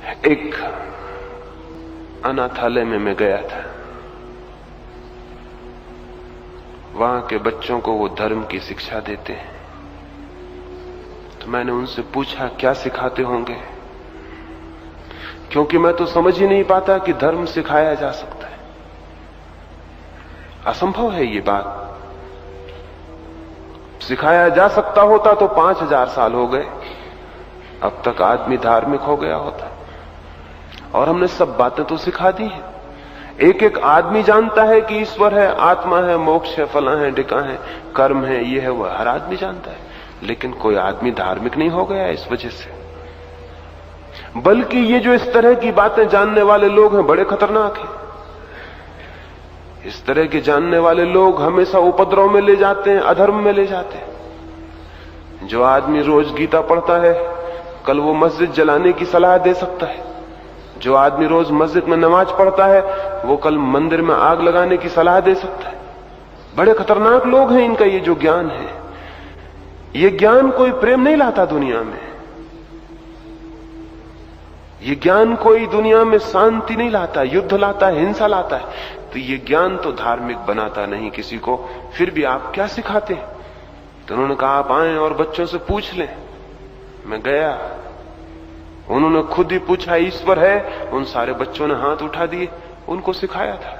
एक अनाथालय में मैं गया था। वहां के बच्चों को वो धर्म की शिक्षा देते हैं। तो मैंने उनसे पूछा क्या सिखाते होंगे, क्योंकि मैं तो समझ ही नहीं पाता कि धर्म सिखाया जा सकता है। असंभव है ये बात। सिखाया जा सकता होता तो 5000 साल हो गए, अब तक आदमी धार्मिक हो गया होता। और हमने सब बातें तो सिखा दी हैं। एक एक आदमी जानता है कि ईश्वर है, आत्मा है, मोक्ष है, फला है, ढिका है, कर्म है, ये है, वह हर आदमी जानता है। लेकिन कोई आदमी धार्मिक नहीं हो गया इस वजह से। बल्कि ये जो इस तरह की बातें जानने वाले लोग हैं बड़े खतरनाक हैं। इस तरह के जानने वाले लोग हमेशा उपद्रव में ले जाते हैं, अधर्म में ले जाते हैं। जो आदमी रोज गीता पढ़ता है कल वो मस्जिद जलाने की सलाह दे सकता है। जो आदमी रोज मस्जिद में नमाज पढ़ता है वो कल मंदिर में आग लगाने की सलाह दे सकता है। बड़े खतरनाक लोग हैं। इनका ये जो ज्ञान है, ये ज्ञान कोई प्रेम नहीं लाता दुनिया में। ये ज्ञान कोई दुनिया में शांति नहीं लाता, युद्ध लाता है, हिंसा लाता है। तो ये ज्ञान तो धार्मिक बनाता नहीं किसी को। फिर भी आप क्या सिखाते हैं? तो उन्होंने कहा आप आए और बच्चों से पूछ लें। मैं गया, उन्होंने खुद ही पूछा ईश्वर है। उन सारे बच्चों ने हाथ उठा दिए। उनको सिखाया था,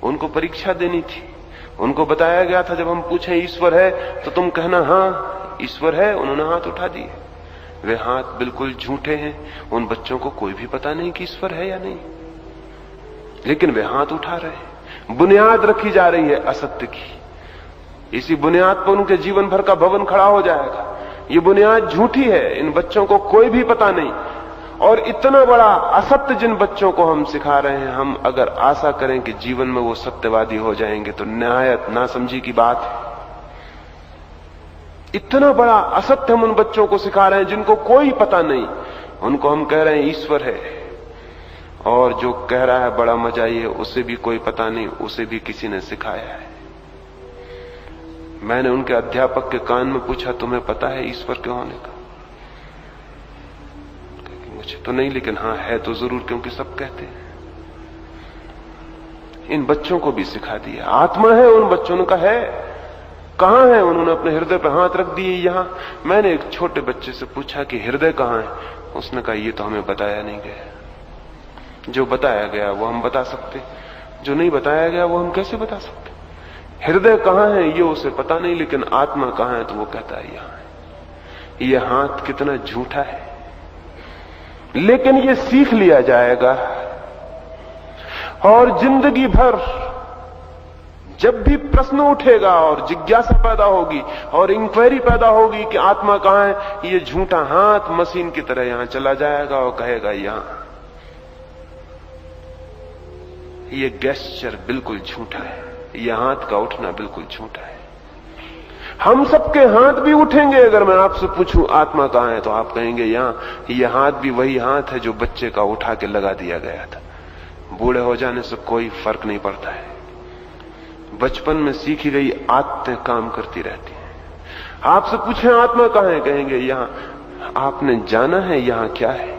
उनको परीक्षा देनी थी। उनको बताया गया था जब हम पूछें ईश्वर है तो तुम कहना हाँ ईश्वर है। उन्होंने हाथ उठा दिए। वे हाथ बिल्कुल झूठे हैं। उन बच्चों को कोई भी पता नहीं कि ईश्वर है या नहीं, लेकिन वे हाथ उठा रहे हैं। बुनियाद रखी जा रही है असत्य की। इसी बुनियाद पर उनके जीवन भर का भवन खड़ा हो जाएगा। ये बुनियाद झूठी है। इन बच्चों को कोई भी पता नहीं। और इतना बड़ा असत्य जिन बच्चों को हम सिखा रहे हैं, हम अगर आशा करें कि जीवन में वो सत्यवादी हो जाएंगे तो निहायत नासमझी की बात है। इतना बड़ा असत्य हम उन बच्चों को सिखा रहे हैं जिनको कोई पता नहीं। उनको हम कह रहे हैं ईश्वर है, और जो कह रहा है बड़ा मजा ये, उसे भी कोई पता नहीं, उसे भी किसी ने सिखाया है। मैंने उनके अध्यापक के कान में पूछा तुम्हें पता है ईश्वर के होने का? मुझे तो नहीं, लेकिन हाँ है तो जरूर, क्योंकि सब कहते हैं। इन बच्चों को भी सिखा दिया आत्मा है। उन बच्चों ने कहा है कहां है? उन्होंने अपने हृदय पर हाथ रख दिए। यहां। मैंने एक छोटे बच्चे से पूछा कि हृदय कहां है? उसने कहा ये तो हमें बताया नहीं गया। जो बताया गया वो हम बता सकते, जो नहीं बताया गया वो हम कैसे बता सकते? हृदय कहां है ये उसे पता नहीं, लेकिन आत्मा कहां है तो वो कहता है यहां है। ये हाथ कितना झूठा है, लेकिन ये सीख लिया जाएगा। और जिंदगी भर जब भी प्रश्न उठेगा और जिज्ञासा पैदा होगी और इंक्वायरी पैदा होगी कि आत्मा कहां है, ये झूठा हाथ मशीन की तरह यहां चला जाएगा और कहेगा यहां। ये गेस्चर बिल्कुल झूठा है। ये हाथ का उठना बिल्कुल झूठा है। हम सबके हाथ भी उठेंगे। अगर मैं आपसे पूछूं आत्मा कहां है तो आप कहेंगे यहां। ये हाथ भी वही हाथ है जो बच्चे का उठा के लगा दिया गया था। बूढ़े हो जाने से कोई फर्क नहीं पड़ता है। बचपन में सीखी गई आदतें काम करती रहती हैं। आपसे पूछें आत्मा कहां है, कहेंगे यहां। आपने जाना है यहां क्या है?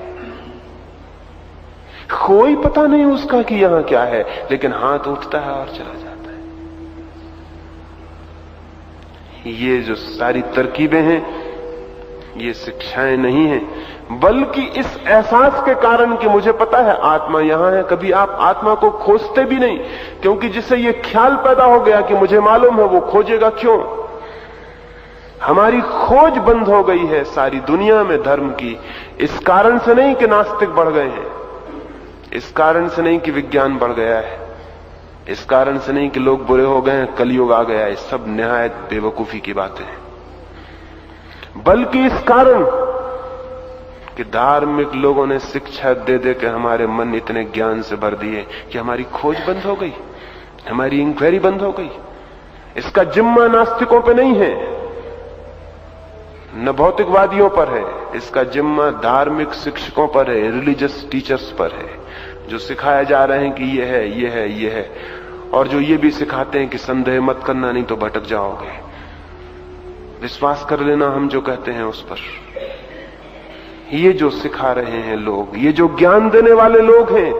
कोई पता नहीं उसका कि यहां क्या है, लेकिन हाथ उठता है और चला जाता है। ये जो सारी तरकीबें हैं ये शिक्षाएं नहीं हैं, बल्कि इस एहसास के कारण कि मुझे पता है आत्मा यहां है। कभी आप आत्मा को खोजते भी नहीं, क्योंकि जिससे ये ख्याल पैदा हो गया कि मुझे मालूम है, वो खोजेगा क्यों? हमारी खोज बंद हो गई है सारी दुनिया में धर्म की। इस कारण से नहीं कि नास्तिक बढ़ गए हैं, इस कारण से नहीं कि विज्ञान बढ़ गया है, इस कारण से नहीं कि लोग बुरे हो गए हैं, कलयुग आ गया है। सब निहायत बेवकूफी की बातें हैं। बल्कि इस कारण कि धार्मिक लोगों ने शिक्षा दे दे के हमारे मन इतने ज्ञान से भर दिए कि हमारी खोज बंद हो गई, हमारी इंक्वायरी बंद हो गई। इसका जिम्मा नास्तिकों पे नहीं है, न भौतिकवादियों पर है। इसका जिम्मा धार्मिक शिक्षकों पर है, रिलीजियस टीचर्स पर है, जो सिखाया जा रहे हैं कि ये है, ये है, ये है। और जो ये भी सिखाते हैं कि संदेह मत करना नहीं तो भटक जाओगे। विश्वास कर लेना हम जो कहते हैं उस पर। ये जो सिखा रहे हैं लोग, ये जो ज्ञान देने वाले लोग हैं,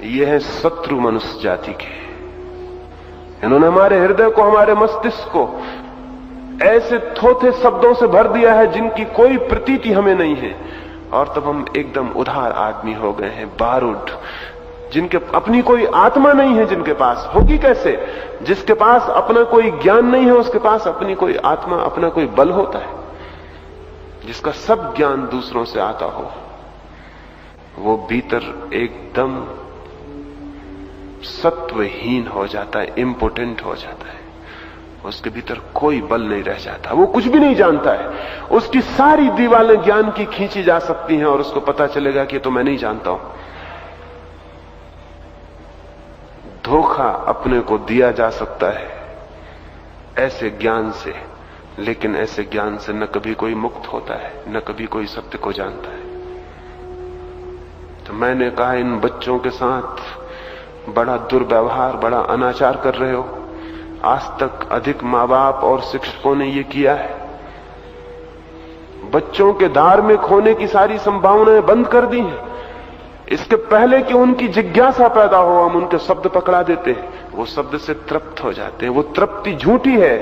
ये हैं शत्रु मनुष्य जाति के। इन्होंने हमारे हृदय को, हमारे मस्तिष्क को ऐसे थोथे शब्दों से भर दिया है जिनकी कोई प्रतीति हमें नहीं है, और तब हम एकदम उदार आदमी हो गए हैं, बारूद, जिनके अपनी कोई आत्मा नहीं है, जिनके पास होगी कैसे? जिसके पास अपना कोई ज्ञान नहीं है, उसके पास अपनी कोई आत्मा, अपना कोई बल होता है। जिसका सब ज्ञान दूसरों से आता हो, वो भीतर एकदम सत्वहीन हो जाता है, इम्पोटेंट हो जाता है। उसके भीतर कोई बल नहीं रह जाता, वो कुछ भी नहीं जानता है। उसकी सारी दीवारें ज्ञान की खींची जा सकती हैं और उसको पता चलेगा कि तो मैं नहीं जानता हूं। धोखा अपने को दिया जा सकता है ऐसे ज्ञान से, लेकिन ऐसे ज्ञान से न कभी कोई मुक्त होता है, न कभी कोई सत्य को जानता है। तो मैंने कहा, इन बच्चों के साथ बड़ा दुर्व्यवहार, बड़ा अनाचार कर रहे हो। आज तक अधिक माँ बाप और शिक्षकों ने ये किया है। बच्चों के धार्मिक होने की सारी संभावनाएं बंद कर दी हैं। इसके पहले कि उनकी जिज्ञासा पैदा हो, हम उनके शब्द पकड़ा देते हैं, वो शब्द से तृप्त हो जाते हैं। वो तृप्ति झूठी है,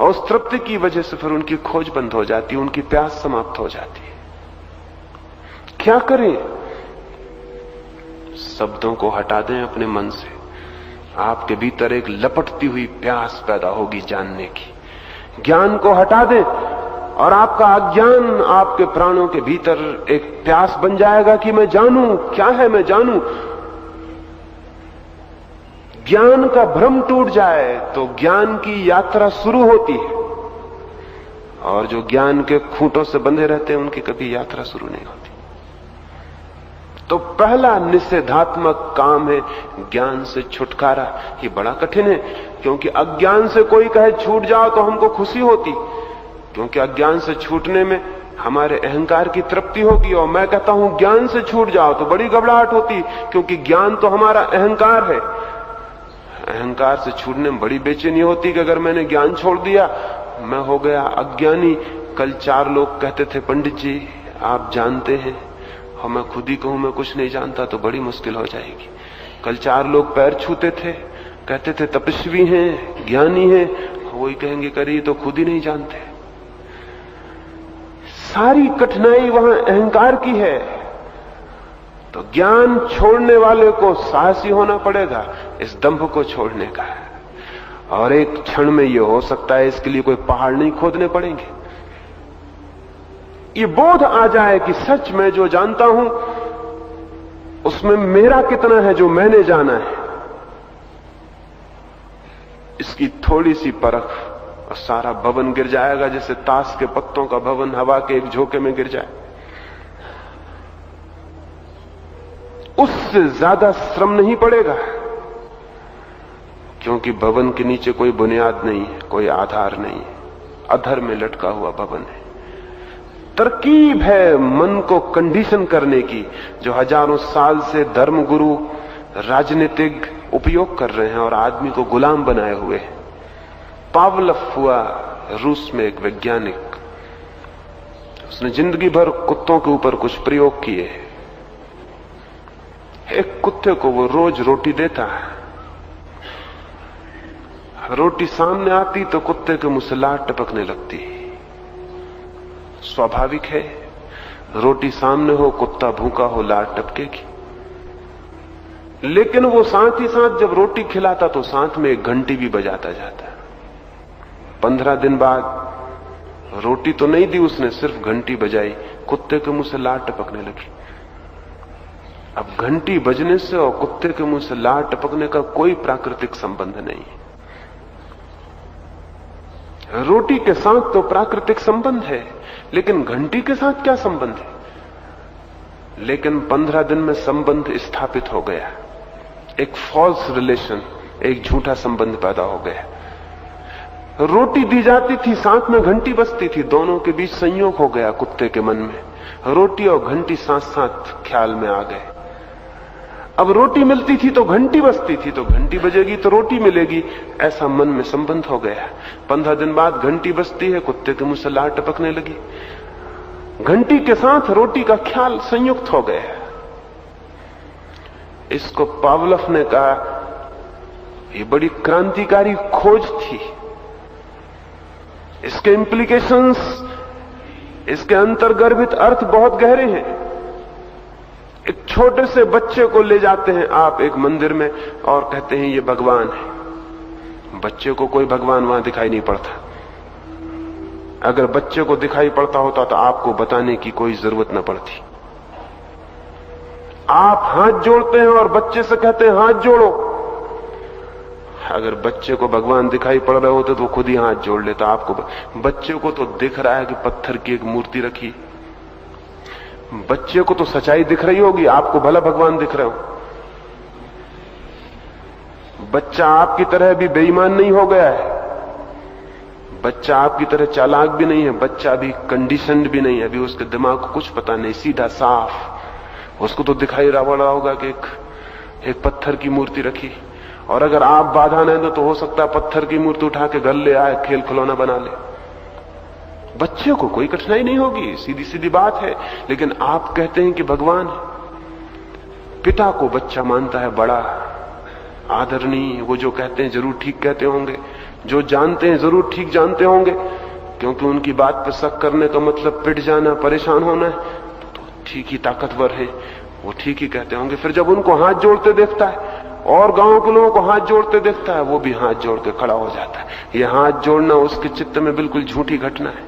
और उस तृप्ति की वजह से फिर उनकी खोज बंद हो जाती है, उनकी प्यास समाप्त हो जाती है। क्या करें? शब्दों को हटा दें अपने मन से। आपके भीतर एक लपटती हुई प्यास पैदा होगी जानने की। ज्ञान को हटा दें और आपका अज्ञान आपके प्राणों के भीतर एक प्यास बन जाएगा कि मैं जानूं, क्या है मैं जानूं। ज्ञान का भ्रम टूट जाए तो ज्ञान की यात्रा शुरू होती है, और जो ज्ञान के खूंटों से बंधे रहते हैं उनकी कभी यात्रा शुरू नहीं होती। तो पहला निषेधात्मक काम है ज्ञान से छुटकारा। ये बड़ा कठिन है, क्योंकि अज्ञान से कोई कहे छूट जाओ तो हमको खुशी होती, क्योंकि अज्ञान से छूटने में हमारे अहंकार की तृप्ति होगी। और मैं कहता हूं ज्ञान से छूट जाओ तो बड़ी घबराहट होती, क्योंकि ज्ञान तो हमारा अहंकार है। अहंकार से छूटने में बड़ी बेचैनी होती कि अगर मैंने ज्ञान छोड़ दिया, मैं हो गया अज्ञानी। कल 4 लोग कहते थे, पंडित जी आप जानते हैं, और मैं खुद ही कहूं मैं कुछ नहीं जानता तो बड़ी मुश्किल हो जाएगी। कल 4 लोग पैर छूते थे, कहते थे तपस्वी हैं, ज्ञानी हैं, वही कहेंगे करिए तो खुद ही नहीं जानते। सारी कठिनाई वहां अहंकार की है। तो ज्ञान छोड़ने वाले को साहसी होना पड़ेगा इस दंभ को छोड़ने का, और एक क्षण में यह हो सकता है। इसके लिए कोई पहाड़ नहीं खोदने पड़ेंगे। ये बोध आ जाए कि सच में जो जानता हूं उसमें मेरा कितना है जो मैंने जाना है। इसकी थोड़ी सी परख और सारा भवन गिर जाएगा, जैसे ताश के पत्तों का भवन हवा के एक झोंके में गिर जाए। उससे ज्यादा श्रम नहीं पड़ेगा, क्योंकि भवन के नीचे कोई बुनियाद नहीं है, कोई आधार नहीं है, अधर में लटका हुआ भवन है। तरकीब है मन को कंडीशन करने की, जो हजारों साल से धर्मगुरु, राजनीतिक उपयोग कर रहे हैं और आदमी को गुलाम बनाए हुए हैं। पावलव हुआ रूस में एक वैज्ञानिक, उसने जिंदगी भर कुत्तों के ऊपर कुछ प्रयोग किए। एक कुत्ते को वो रोज रोटी देता है, रोटी सामने आती तो कुत्ते के मुंह से लार टपकने लगती। स्वाभाविक है, रोटी सामने हो, कुत्ता भूखा हो, लार टपकेगी। लेकिन वो साथ ही साथ जब रोटी खिलाता तो साथ में एक घंटी भी बजाता जाता। 15 दिन बाद रोटी तो नहीं दी उसने, सिर्फ घंटी बजाई, कुत्ते के मुंह से लार टपकने लगी। अब घंटी बजने से और कुत्ते के मुंह से लार टपकने का कोई प्राकृतिक संबंध नहीं है। रोटी के साथ तो प्राकृतिक संबंध है, लेकिन घंटी के साथ क्या संबंध है? लेकिन 15 दिन में संबंध स्थापित हो गया, एक फॉल्स रिलेशन, एक झूठा संबंध पैदा हो गया। रोटी दी जाती थी, साथ में घंटी बजती थी, दोनों के बीच संयोग हो गया कुत्ते के मन में। रोटी और घंटी साथ साथ ख्याल में आ गए। अब रोटी मिलती थी तो घंटी बजती थी, तो घंटी बजेगी तो रोटी मिलेगी, ऐसा मन में संबंध हो गया। 15 दिन बाद घंटी बजती है, कुत्ते के मुंह से लार टपकने लगी। घंटी के साथ रोटी का ख्याल संयुक्त हो गया। इसको पावलोव ने कहा ये बड़ी क्रांतिकारी खोज थी, इसके इंप्लीकेशंस, इसके अंतर्गर्भित अर्थ बहुत गहरे हैं। एक छोटे से बच्चे को ले जाते हैं आप एक मंदिर में और कहते हैं ये भगवान है। बच्चे को कोई भगवान वहां दिखाई नहीं पड़ता। अगर बच्चे को दिखाई पड़ता होता तो आपको बताने की कोई जरूरत न पड़ती। आप हाथ जोड़ते हैं और बच्चे से कहते हैं हाथ जोड़ो। अगर बच्चे को भगवान दिखाई पड़ रहे होते तो वो खुद ही हाथ जोड़ लेता। आपको बच्चे को तो दिख रहा है कि पत्थर की एक मूर्ति रखी, बच्चे को तो सच्चाई दिख रही होगी, आपको भला भगवान दिख रहे हो। बच्चा आपकी तरह भी बेईमान नहीं हो गया है, बच्चा आपकी तरह चालाक भी नहीं है, बच्चा अभी कंडीशनड भी नहीं है, अभी उसके दिमाग को कुछ पता नहीं, सीधा साफ। उसको तो दिखाई रहा होगा कि एक पत्थर की मूर्ति रखी, और अगर आप बाधा नहीं दो तो हो सकता है पत्थर की मूर्ति उठा के घर ले आए, खेल खिलौना बना ले। बच्चे को कोई कठिनाई नहीं होगी, सीधी सीधी बात है। लेकिन आप कहते हैं कि भगवान है। पिता को बच्चा मानता है बड़ा आदरणीय। वो जो कहते हैं जरूर ठीक कहते होंगे, जो जानते हैं जरूर ठीक जानते होंगे, क्योंकि उनकी बात पर शक करने का मतलब पिट जाना, परेशान होना है। तो ठीक ही ताकतवर है, वो ठीक ही कहते होंगे। फिर जब उनको हाथ जोड़ते देखता है और गांव के लोगों को हाथ जोड़ते देखता है, वो भी हाथ जोड़ के खड़ा हो जाता है। यह हाथ जोड़ना उसके चित्त में बिल्कुल झूठी घटना है।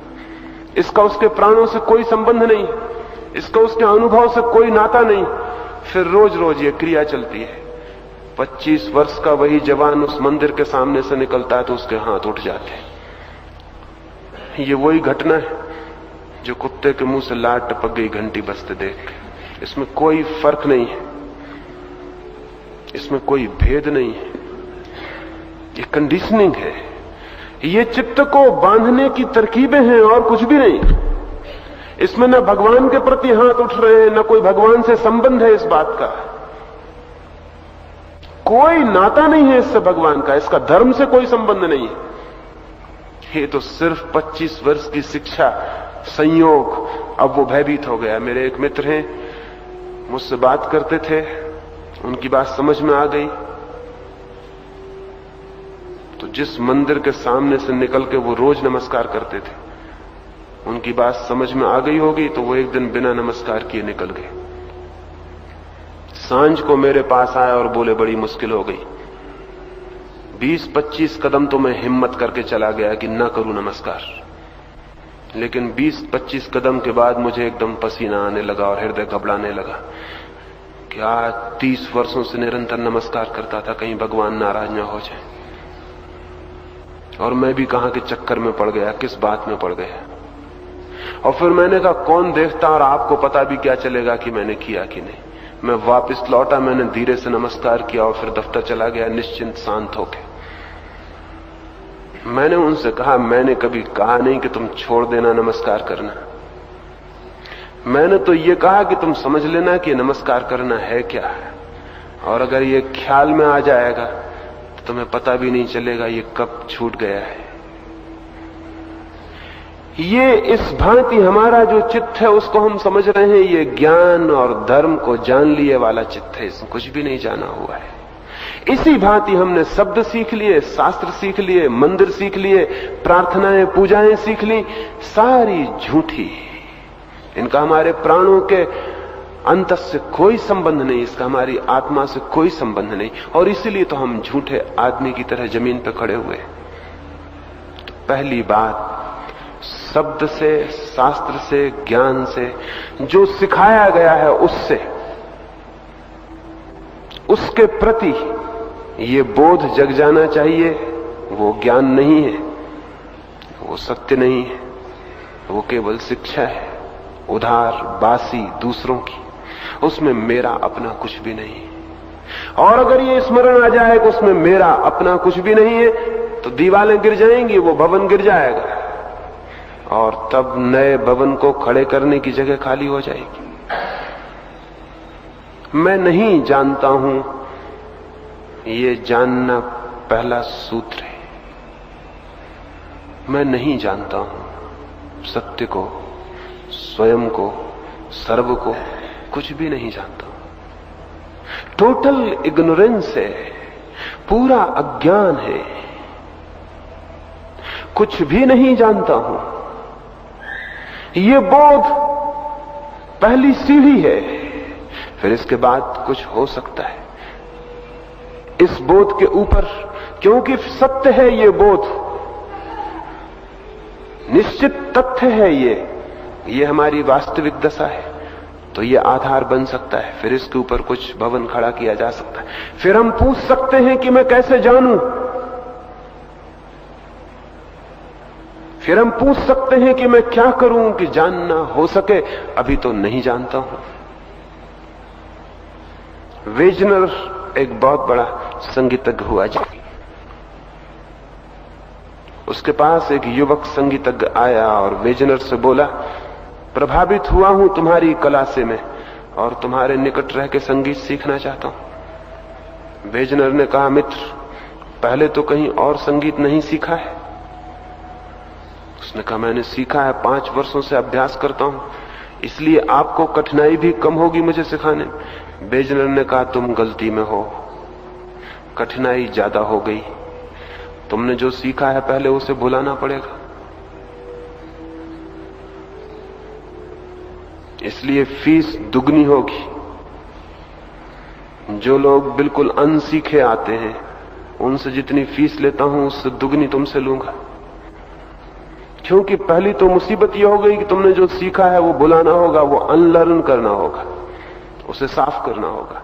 इसका उसके प्राणों से कोई संबंध नहीं, इसका उसके अनुभव से कोई नाता नहीं। फिर रोज रोज ये क्रिया चलती है। 25 वर्ष का वही जवान उस मंदिर के सामने से निकलता है तो उसके हाथ उठ जाते हैं। ये वही घटना है जो कुत्ते के मुंह से लाट टपक गई घंटी बजते देख के। इसमें कोई फर्क नहीं है, इसमें कोई भेद नहीं है। ये कंडीशनिंग है, ये चित्त को बांधने की तरकीबें हैं और कुछ भी नहीं। इसमें न भगवान के प्रति हाथ उठ रहे हैं, न कोई भगवान से संबंध है। इस बात का कोई नाता नहीं है इससे भगवान का, इसका धर्म से कोई संबंध नहीं है। ये तो सिर्फ 25 वर्ष की शिक्षा, संयोग। अब वो भयभीत हो गया। मेरे एक मित्र हैं, मुझसे बात करते थे, उनकी बात समझ में आ गई तो जिस मंदिर के सामने से निकल के वो रोज नमस्कार करते थे, उनकी बात समझ में आ गई होगी तो वो एक दिन बिना नमस्कार किए निकल गए। सांझ को मेरे पास आए और बोले बड़ी मुश्किल हो गई। 20-25 कदम तो मैं हिम्मत करके चला गया कि ना करूं नमस्कार, लेकिन 20-25 कदम के बाद मुझे एकदम पसीना आने लगा और हृदय घबराने लगा कि आज 30 वर्षों से निरंतर नमस्कार करता था, कहीं भगवान नाराज ना हो जाए। और मैं भी कहां के चक्कर में पड़ गया, किस बात में पड़ गया। और फिर मैंने कहा कौन देखता और आपको पता भी क्या चलेगा कि मैंने किया कि नहीं। मैं वापस लौटा, मैंने धीरे से नमस्कार किया और फिर दफ्तर चला गया निश्चिंत शांत होके। मैंने उनसे कहा मैंने कभी कहा नहीं कि तुम छोड़ देना नमस्कार करना। मैंने तो ये कहा कि तुम समझ लेना कि नमस्कार करना है क्या है, और अगर ये ख्याल में आ जाएगा तो तुम्हें पता भी नहीं चलेगा ये कब छूट गया है। ये इस भांति हमारा जो चित्त है उसको हम समझ रहे हैं ये ज्ञान और धर्म को जान लिए वाला चित्त है, इसमें कुछ भी नहीं जाना हुआ है। इसी भांति हमने शब्द सीख लिए, शास्त्र सीख लिए, मंदिर सीख लिए, प्रार्थनाएं पूजाएं सीख ली, सारी झूठी। इनका हमारे प्राणों के अंत से कोई संबंध नहीं, इसका हमारी आत्मा से कोई संबंध नहीं, और इसीलिए तो हम झूठे आदमी की तरह जमीन पर खड़े हुए। तो पहली बात, शब्द से, शास्त्र से, ज्ञान से, जो सिखाया गया है उससे, उसके प्रति ये बोध जग जाना चाहिए वो ज्ञान नहीं है, वो सत्य नहीं है, वो केवल शिक्षा है, उधार बासी दूसरों की। उसमें मेरा अपना कुछ भी नहीं है। और अगर ये स्मरण आ जाए कि उसमें मेरा अपना कुछ भी नहीं है तो दीवारें गिर जाएंगी, वो भवन गिर जाएगा, और तब नए भवन को खड़े करने की जगह खाली हो जाएगी। मैं नहीं जानता हूं, ये जानना पहला सूत्र है। मैं नहीं जानता हूं सत्य को, स्वयं को, सर्व को कुछ भी नहीं जानता हूं। टोटल इग्नोरेंस है, पूरा अज्ञान है, कुछ भी नहीं जानता हूं। ये बोध पहली सीढ़ी है, फिर इसके बाद कुछ हो सकता है। इस बोध के ऊपर, क्योंकि सत्य है ये बोध, निश्चित तथ्य है ये हमारी वास्तविक दशा है, तो ये आधार बन सकता है। फिर इसके ऊपर कुछ भवन खड़ा किया जा सकता है। फिर हम पूछ सकते हैं कि मैं कैसे जानूं, फिर हम पूछ सकते हैं कि मैं क्या करूं कि जानना हो सके। अभी तो नहीं जानता हूं। वेजनर एक बहुत बड़ा संगीतज्ञ हुआ जी। उसके पास एक युवक संगीतज्ञ आया और वेजनर से बोला, प्रभावित हुआ हूं तुम्हारी कला से मैं, और तुम्हारे निकट रह के संगीत सीखना चाहता हूं। वेजनर ने कहा, मित्र, पहले तो कहीं और संगीत नहीं सीखा है? उसने कहा, मैंने सीखा है, 5 वर्षों से अभ्यास करता हूं, इसलिए आपको कठिनाई भी कम होगी मुझे सिखाने में। वेजनर ने कहा, तुम गलती में हो, कठिनाई ज्यादा हो गई। तुमने जो सीखा है पहले उसे भुलाना पड़ेगा, इसलिए फीस दुगनी होगी। जो लोग बिल्कुल अनसीखे आते हैं, उनसे जितनी फीस लेता हूं उससे दुगनी तुमसे लूंगा, क्योंकि पहली तो मुसीबत यह हो गई कि तुमने जो सीखा है वो भुलाना होगा, वो अनलर्न करना होगा, उसे साफ करना होगा।